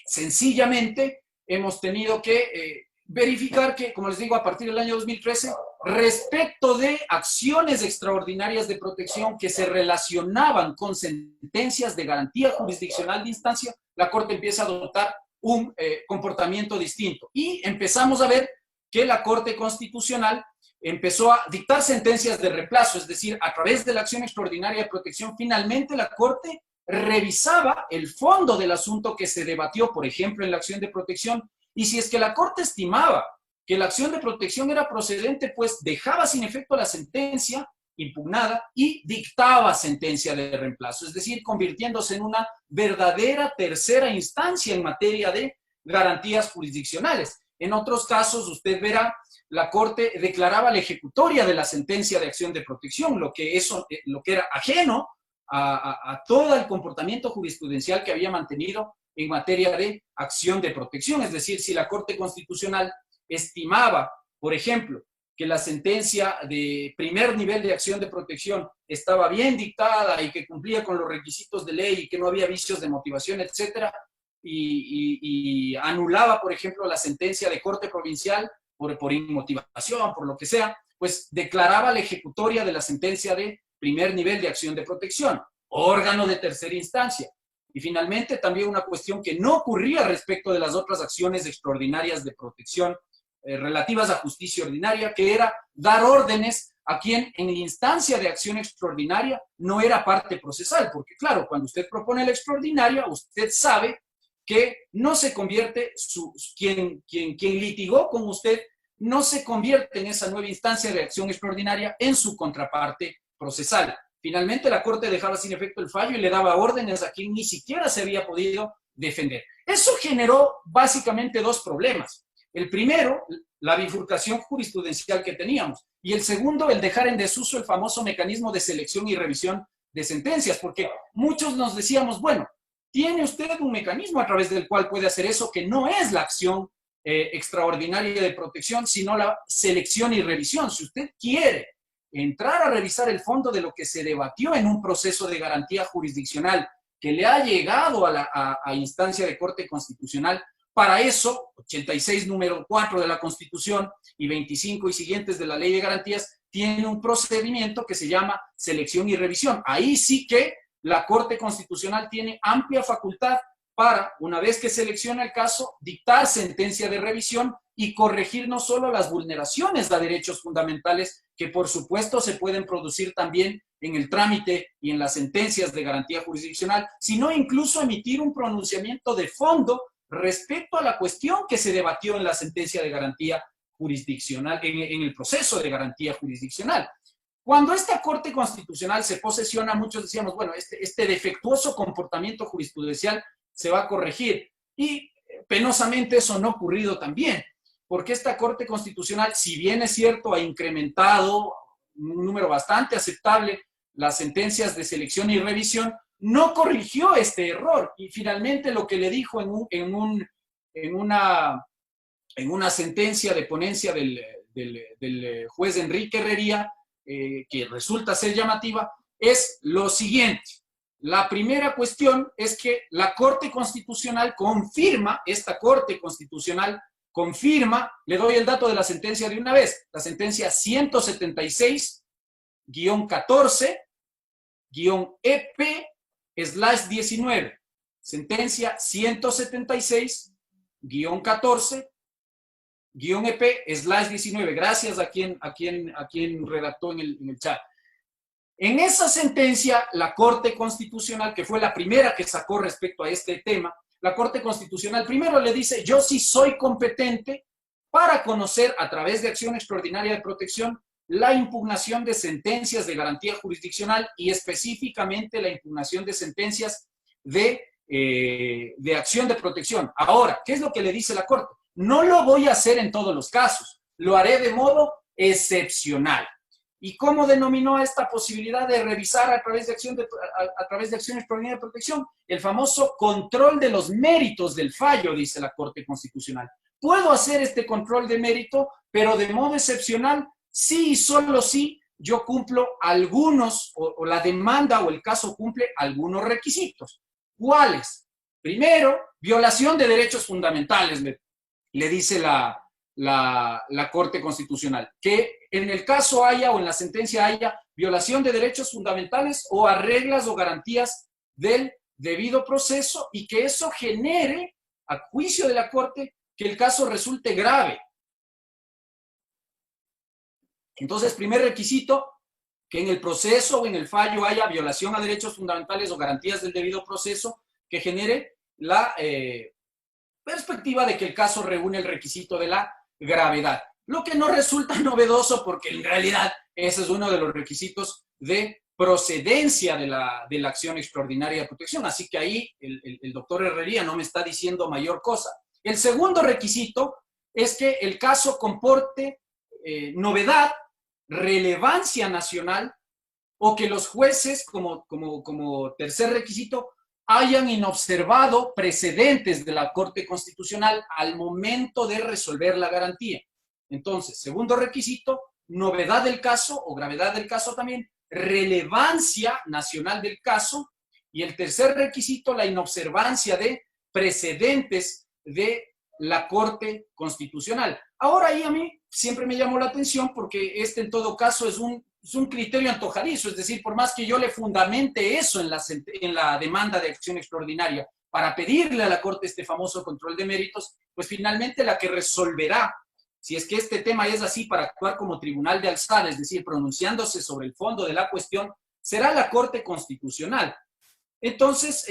sencillamente hemos tenido que verificar que, como les digo, a partir del año 2013, respecto de acciones extraordinarias de protección que se relacionaban con sentencias de garantía jurisdiccional de instancia, la Corte empieza a adoptar un comportamiento distinto. Y empezamos a ver que la Corte Constitucional empezó a dictar sentencias de reemplazo, es decir, a través de la acción extraordinaria de protección, finalmente la Corte revisaba el fondo del asunto que se debatió, por ejemplo, en la acción de protección, y si es que la Corte estimaba que la acción de protección era procedente, pues dejaba sin efecto la sentencia impugnada y dictaba sentencia de reemplazo, es decir, convirtiéndose en una verdadera tercera instancia en materia de garantías jurisdiccionales. En otros casos, usted verá, la Corte declaraba la ejecutoria de la sentencia de acción de protección, lo que era ajeno a todo el comportamiento jurisprudencial que había mantenido en materia de acción de protección. Es decir, si la Corte Constitucional estimaba, por ejemplo, que la sentencia de primer nivel de acción de protección estaba bien dictada y que cumplía con los requisitos de ley y que no había vicios de motivación, etcétera, y anulaba, por ejemplo, la sentencia de corte provincial por inmotivación, por lo que sea, pues declaraba la ejecutoria de la sentencia de primer nivel de acción de protección, órgano de tercera instancia. Y finalmente también una cuestión que no ocurría respecto de las otras acciones extraordinarias de protección relativas a justicia ordinaria, que era dar órdenes a quien en instancia de acción extraordinaria no era parte procesal, porque claro, cuando usted propone la extraordinaria, usted sabe que no se convierte, quien litigó con usted, no se convierte en esa nueva instancia de acción extraordinaria en su contraparte procesal. Finalmente, la Corte dejaba sin efecto el fallo y le daba órdenes a quien ni siquiera se había podido defender. Eso generó básicamente dos problemas. El primero, la bifurcación jurisprudencial que teníamos. Y el segundo, el dejar en desuso el famoso mecanismo de selección y revisión de sentencias, porque muchos nos decíamos, bueno, tiene usted un mecanismo a través del cual puede hacer eso, que no es la acción extraordinaria de protección, sino la selección y revisión. Si usted quiere entrar a revisar el fondo de lo que se debatió en un proceso de garantía jurisdiccional que le ha llegado a instancia de Corte Constitucional, para eso, 86 número 4 de la Constitución y 25 y siguientes de la Ley de Garantías, tiene un procedimiento que se llama selección y revisión. Ahí sí que la Corte Constitucional tiene amplia facultad para, una vez que selecciona el caso, dictar sentencia de revisión y corregir no solo las vulneraciones de derechos fundamentales que por supuesto se pueden producir también en el trámite y en las sentencias de garantía jurisdiccional, sino incluso emitir un pronunciamiento de fondo respecto a la cuestión que se debatió en la sentencia de garantía jurisdiccional, en el proceso de garantía jurisdiccional. Cuando esta Corte Constitucional se posesiona, muchos decíamos, bueno, este defectuoso comportamiento jurisprudencial se va a corregir. Y penosamente eso no ha ocurrido también, porque esta Corte Constitucional, si bien es cierto, ha incrementado un número bastante aceptable las sentencias de selección y revisión, no corrigió este error. Y finalmente lo que le dijo en una sentencia de ponencia del juez Enrique Herrería, que resulta ser llamativa, es lo siguiente. La primera cuestión es que la Corte Constitucional confirma, esta Corte Constitucional confirma, le doy el dato de la sentencia de una vez, la sentencia 176-14-EP/19, sentencia 176-14-EP/19, gracias a quien redactó en el chat. En esa sentencia, la Corte Constitucional, que fue la primera que sacó respecto a este tema, la Corte Constitucional primero le dice, yo sí soy competente para conocer a través de acción extraordinaria de protección la impugnación de sentencias de garantía jurisdiccional y específicamente la impugnación de sentencias de acción de protección. Ahora, ¿qué es lo que le dice la Corte? No lo voy a hacer en todos los casos, lo haré de modo excepcional. ¿Y cómo denominó esta posibilidad de revisar a través de acción extraordinaria de protección? El famoso control de los méritos del fallo, dice la Corte Constitucional. Puedo hacer este control de mérito, pero de modo excepcional, sí y solo si yo cumplo algunos, o la demanda o el caso cumple algunos requisitos. ¿Cuáles? Primero, violación de derechos fundamentales, le dice la Corte Constitucional, que en el caso haya o en la sentencia haya violación de derechos fundamentales o a reglas o garantías del debido proceso y que eso genere, a juicio de la Corte, que el caso resulte grave. Entonces, primer requisito, que en el proceso o en el fallo haya violación a derechos fundamentales o garantías del debido proceso que genere la perspectiva de que el caso reúne el requisito de la gravedad. Lo que no resulta novedoso porque en realidad ese es uno de los requisitos de procedencia de la acción extraordinaria de protección. Así que ahí el doctor Herrería no me está diciendo mayor cosa. El segundo requisito es que el caso comporte novedad, relevancia nacional o que los jueces, como tercer requisito, hayan inobservado precedentes de la Corte Constitucional al momento de resolver la garantía. Entonces, segundo requisito, novedad del caso o gravedad del caso también, relevancia nacional del caso, y el tercer requisito, la inobservancia de precedentes de la Corte Constitucional. Ahora ahí a mí siempre me llamó la atención porque en todo caso es un criterio antojadizo, es decir, por más que yo le fundamente eso en la demanda de acción extraordinaria para pedirle a la Corte este famoso control de méritos, pues finalmente la que resolverá si es que este tema es así para actuar como tribunal de alzada, es decir, pronunciándose sobre el fondo de la cuestión, será la Corte Constitucional. Entonces,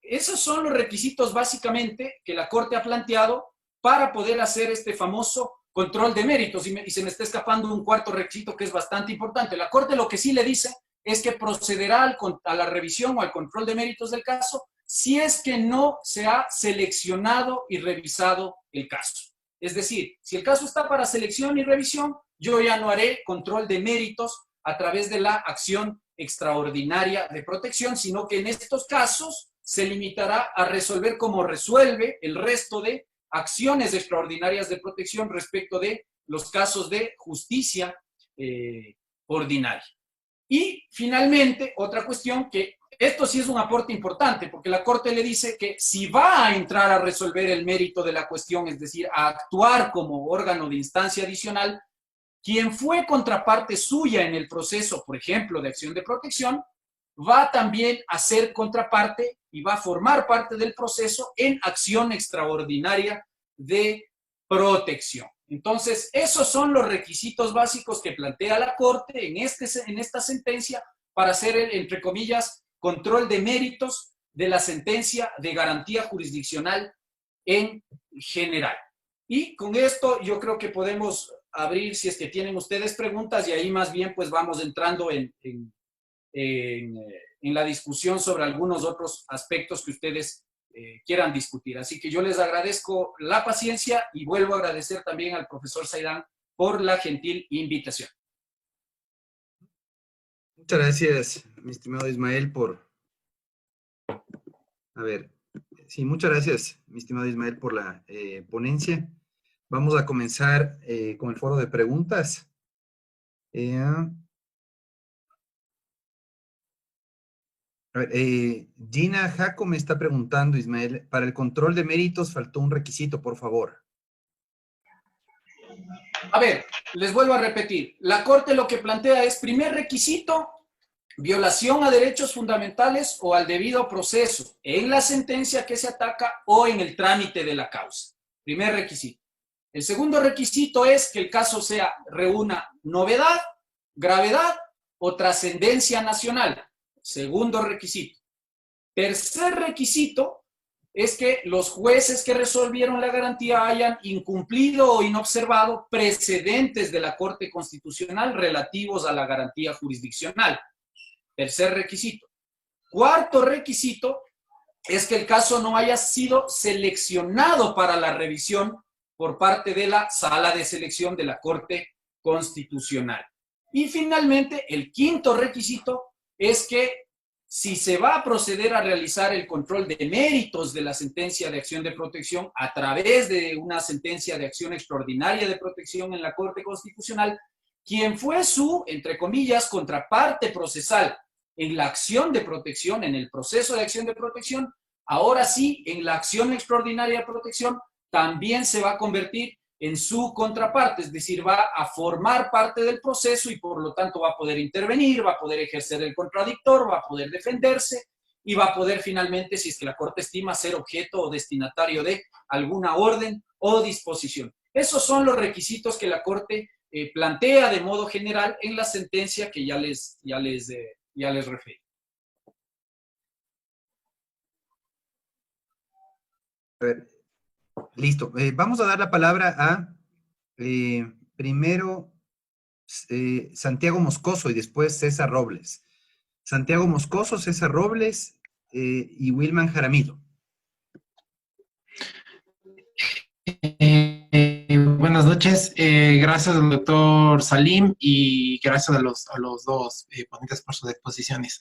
esos son los requisitos básicamente que la Corte ha planteado para poder hacer este famoso control de méritos. Y se me está escapando un cuarto requisito que es bastante importante. La Corte lo que sí le dice es que procederá a la revisión o al control de méritos del caso si es que no se ha seleccionado y revisado el caso. Es decir, si el caso está para selección y revisión, yo ya no haré control de méritos a través de la acción extraordinaria de protección, sino que en estos casos se limitará a resolver como resuelve el resto de acciones extraordinarias de protección respecto de los casos de justicia ordinaria. Y finalmente, otra cuestión que esto sí es un aporte importante, porque la Corte le dice que si va a entrar a resolver el mérito de la cuestión, es decir, a actuar como órgano de instancia adicional, quien fue contraparte suya en el proceso, por ejemplo, de acción de protección, va también a ser contraparte y va a formar parte del proceso en acción extraordinaria de protección. Entonces, esos son los requisitos básicos que plantea la Corte en esta sentencia para hacer, entre comillas, control de méritos de la sentencia de garantía jurisdiccional en general. Y con esto yo creo que podemos abrir, si es que tienen ustedes preguntas, y ahí más bien pues vamos entrando en la discusión sobre algunos otros aspectos que ustedes quieran discutir. Así que yo les agradezco la paciencia y vuelvo a agradecer también al profesor Saidán por la gentil invitación. Muchas gracias, mi estimado Ismael, muchas gracias, mi estimado Ismael, por la ponencia. Vamos a comenzar con el foro de preguntas. Gina Jaco me está preguntando, Ismael, para el control de méritos faltó un requisito, por favor. A ver, les vuelvo a repetir. La Corte lo que plantea es, primer requisito, violación a derechos fundamentales o al debido proceso en la sentencia que se ataca o en el trámite de la causa. Primer requisito. El segundo requisito es que el caso reúna novedad, gravedad o trascendencia nacional. Segundo requisito. Tercer requisito es que los jueces que resolvieron la garantía hayan incumplido o inobservado precedentes de la Corte Constitucional relativos a la garantía jurisdiccional. Tercer requisito. Cuarto requisito es que el caso no haya sido seleccionado para la revisión por parte de la Sala de Selección de la Corte Constitucional. Y finalmente, el quinto requisito es que si se va a proceder a realizar el control de méritos de la sentencia de acción de protección a través de una sentencia de acción extraordinaria de protección en la Corte Constitucional, quien fue su, entre comillas, contraparte procesal en la acción de protección, en el proceso de acción de protección, ahora sí, en la acción extraordinaria de protección, también se va a convertir en su contraparte, es decir, va a formar parte del proceso y por lo tanto va a poder intervenir, va a poder ejercer el contradictor, va a poder defenderse y va a poder finalmente, si es que la Corte estima, ser objeto o destinatario de alguna orden o disposición. Esos son los requisitos que la Corte plantea de modo general en la sentencia que ya les referí. A ver, listo. Vamos a dar la palabra a primero Santiago Moscoso y después César Robles. Santiago Moscoso, César Robles y Wilman Jaramillo. Buenas noches, gracias al doctor Salim y gracias a los dos ponentes por sus exposiciones.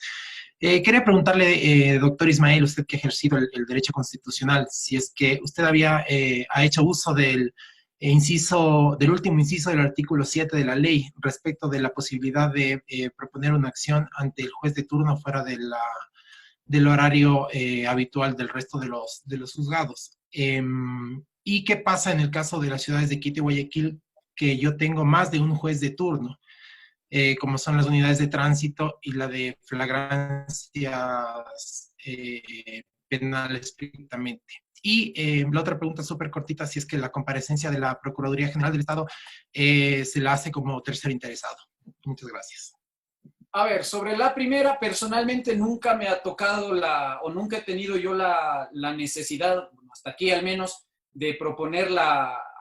Quería preguntarle, doctor Ismael, usted que ha ejercido el derecho constitucional, si es que usted ha hecho uso del último inciso del artículo 7 de la ley respecto de la posibilidad de proponer una acción ante el juez de turno fuera de del horario habitual del resto de los juzgados. ¿Y qué pasa en el caso de las ciudades de Quito y Guayaquil, que yo tengo más de un juez de turno, como son las unidades de tránsito y la de flagrancias penales estrictamente? Y la otra pregunta súper cortita, si es que la comparecencia de la Procuraduría General del Estado se la hace como tercer interesado. Muchas gracias. A ver, sobre la primera, personalmente nunca me ha tocado o nunca he tenido yo la necesidad, hasta aquí al menos, de proponer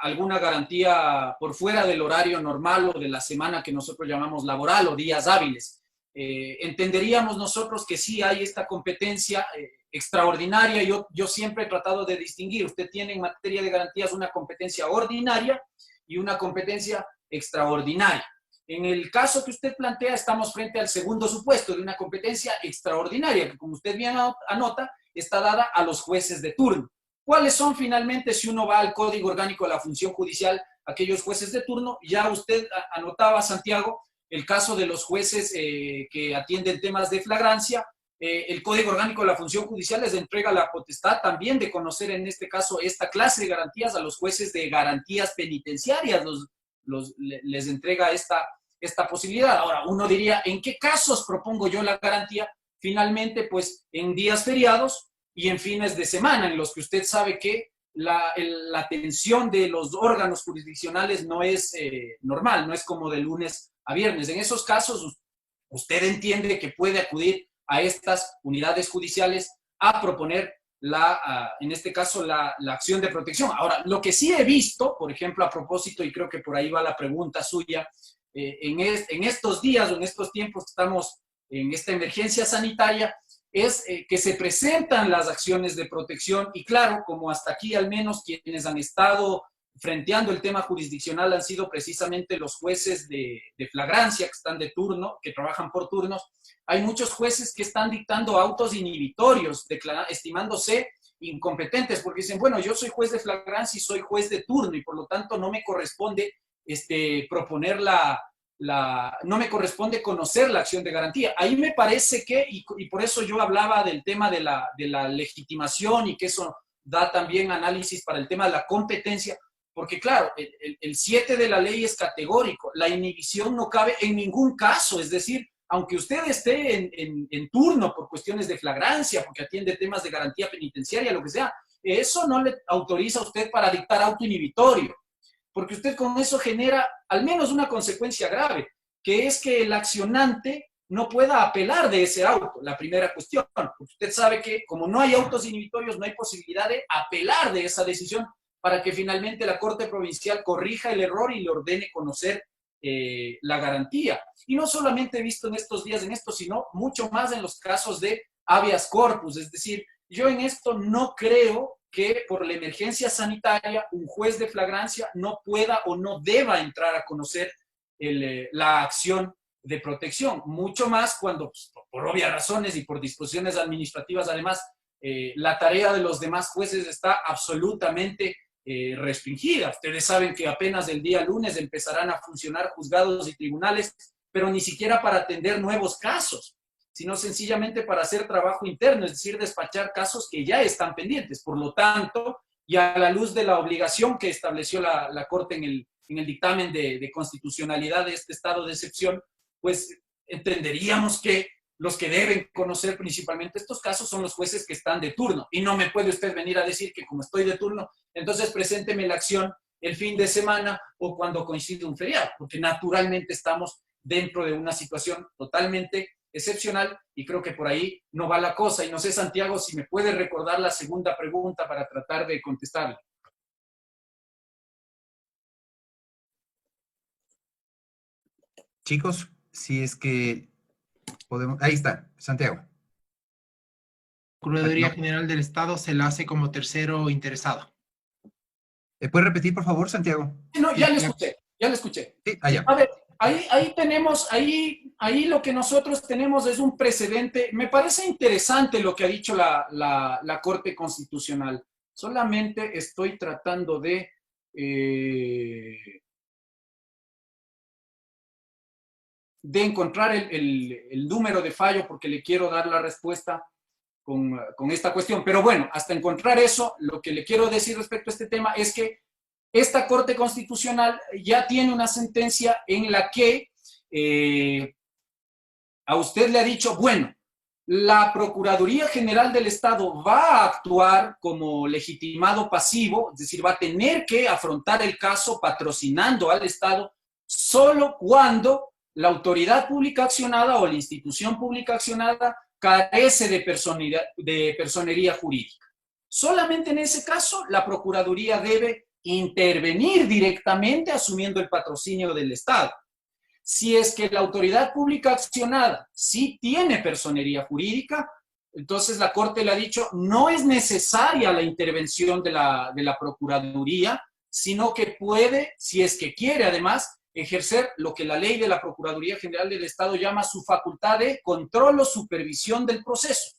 alguna garantía por fuera del horario normal o de la semana que nosotros llamamos laboral o días hábiles. Entenderíamos nosotros que sí hay esta competencia extraordinaria. Yo siempre he tratado de distinguir. Usted tiene en materia de garantías una competencia ordinaria y una competencia extraordinaria. En el caso que usted plantea, estamos frente al segundo supuesto de una competencia extraordinaria, que como usted bien anota, está dada a los jueces de turno. ¿Cuáles son finalmente, si uno va al Código Orgánico de la Función Judicial, aquellos jueces de turno? Ya usted anotaba, Santiago, el caso de los jueces que atienden temas de flagrancia. El Código Orgánico de la Función Judicial les entrega la potestad también de conocer, en este caso, esta clase de garantías a los jueces de garantías penitenciarias. Les entrega esta posibilidad. Ahora, uno diría, ¿en qué casos propongo yo la garantía? Finalmente, pues en días feriados y en fines de semana, en los que usted sabe que la atención de los órganos jurisdiccionales no es normal, no es como de lunes a viernes. En esos casos, usted entiende que puede acudir a estas unidades judiciales a proponer en este caso, la acción de protección. Ahora, lo que sí he visto, por ejemplo, a propósito, y creo que por ahí va la pregunta suya, en estos días o en estos tiempos que estamos en esta emergencia sanitaria, es que se presentan las acciones de protección y claro, como hasta aquí al menos quienes han estado frenteando el tema jurisdiccional han sido precisamente los jueces de flagrancia que están de turno, que trabajan por turnos. Hay muchos jueces que están dictando autos inhibitorios, estimándose incompetentes, porque dicen, bueno, yo soy juez de flagrancia y soy juez de turno y por lo tanto no me corresponde proponer no me corresponde conocer la acción de garantía. Ahí me parece que, y por eso yo hablaba del tema de la legitimación y que eso da también análisis para el tema de la competencia, porque claro, el 7 de la ley es categórico, la inhibición no cabe en ningún caso, es decir, aunque usted esté en turno por cuestiones de flagrancia, porque atiende temas de garantía penitenciaria, lo que sea, eso no le autoriza a usted para dictar auto inhibitorio, porque usted con eso genera al menos una consecuencia grave, que es que el accionante no pueda apelar de ese auto, la primera cuestión, porque usted sabe que como no hay autos inhibitorios, no hay posibilidad de apelar de esa decisión para que finalmente la Corte Provincial corrija el error y le ordene conocer la garantía. Y no solamente he visto en estos días en esto, sino mucho más en los casos de habeas corpus, es decir, yo en esto no creo que por la emergencia sanitaria un juez de flagrancia no pueda o no deba entrar a conocer la acción de protección, mucho más cuando, pues, por obvias razones y por disposiciones administrativas, además, la tarea de los demás jueces está absolutamente restringida. Ustedes saben que apenas el día lunes empezarán a funcionar juzgados y tribunales, pero ni siquiera para atender nuevos casos, sino sencillamente para hacer trabajo interno, es decir, despachar casos que ya están pendientes. Por lo tanto, y a la luz de la obligación que estableció la Corte en el dictamen de constitucionalidad de este estado de excepción, pues entenderíamos que los que deben conocer principalmente estos casos son los jueces que están de turno. Y no me puede usted venir a decir que como estoy de turno, entonces presénteme la acción el fin de semana o cuando coincide un feriado, porque naturalmente estamos dentro de una situación totalmente excepcional y creo que por ahí no va la cosa. Y no sé, Santiago, si me puede recordar la segunda pregunta para tratar de contestarle. Chicos, si es que podemos... Ahí está, Santiago. Procuraduría No. General del Estado se la hace como tercero interesado. ¿Puedes repetir, por favor, Santiago? No, ya le escuché, ya le escuché. Sí, allá. A ver, ahí tenemos, ahí lo que nosotros tenemos es un precedente. Me parece interesante lo que ha dicho la Corte Constitucional. Solamente estoy tratando de encontrar el número de fallo porque le quiero dar la respuesta con esta cuestión. Pero bueno, hasta encontrar eso, lo que le quiero decir respecto a este tema es que esta Corte Constitucional ya tiene una sentencia en la que a usted le ha dicho, bueno, la Procuraduría General del Estado va a actuar como legitimado pasivo, es decir, va a tener que afrontar el caso patrocinando al Estado solo cuando la autoridad pública accionada o la institución pública accionada carece de personería jurídica. Solamente en ese caso la Procuraduría debe intervenir directamente asumiendo el patrocinio del Estado. Si es que la autoridad pública accionada sí tiene personería jurídica, entonces la Corte le ha dicho no es necesaria la intervención de la Procuraduría, sino que puede, si es que quiere además, ejercer lo que la ley de la Procuraduría General del Estado llama su facultad de control o supervisión del proceso.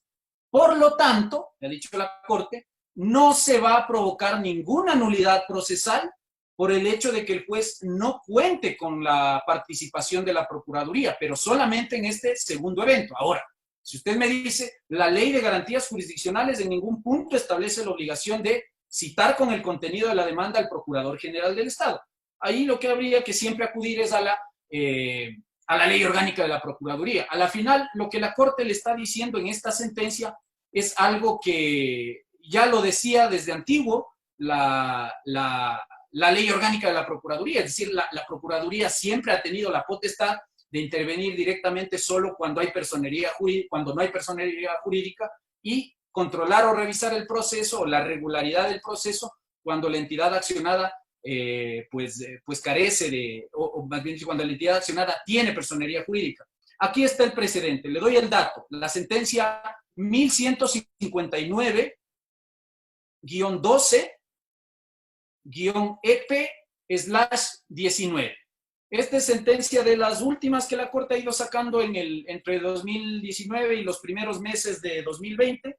Por lo tanto, le ha dicho la Corte, no se va a provocar ninguna nulidad procesal por el hecho de que el juez no cuente con la participación de la Procuraduría, pero solamente en este segundo evento. Ahora, si usted me dice, la Ley de Garantías Jurisdiccionales en ningún punto establece la obligación de citar con el contenido de la demanda al Procurador General del Estado. Ahí lo que habría que siempre acudir es a la Ley Orgánica de la Procuraduría. A la final, lo que la Corte le está diciendo en esta sentencia es algo que ya lo decía desde antiguo la Ley Orgánica de la Procuraduría, es decir, la Procuraduría siempre ha tenido la potestad de intervenir directamente solo cuando hay personería jurídica, cuando no hay personería jurídica, y controlar o revisar el proceso o la regularidad del proceso cuando la entidad accionada pues carece de, o más bien cuando la entidad accionada tiene personería jurídica. Aquí está el precedente, le doy el dato, la sentencia 1159-12-EP/19. Esta es sentencia de las últimas que la Corte ha ido sacando entre 2019 y los primeros meses de 2020,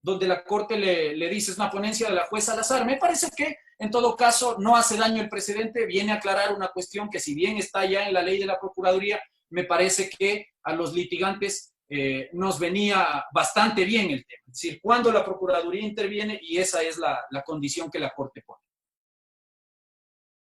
donde la Corte le dice, es una ponencia de la jueza Salazar. Me parece que, en todo caso, no hace daño el precedente, viene a aclarar una cuestión que, si bien está ya en la ley de la Procuraduría, me parece que a los litigantes nos venía bastante bien el tema. Es decir, cuando la Procuraduría interviene, y esa es la condición que la Corte pone.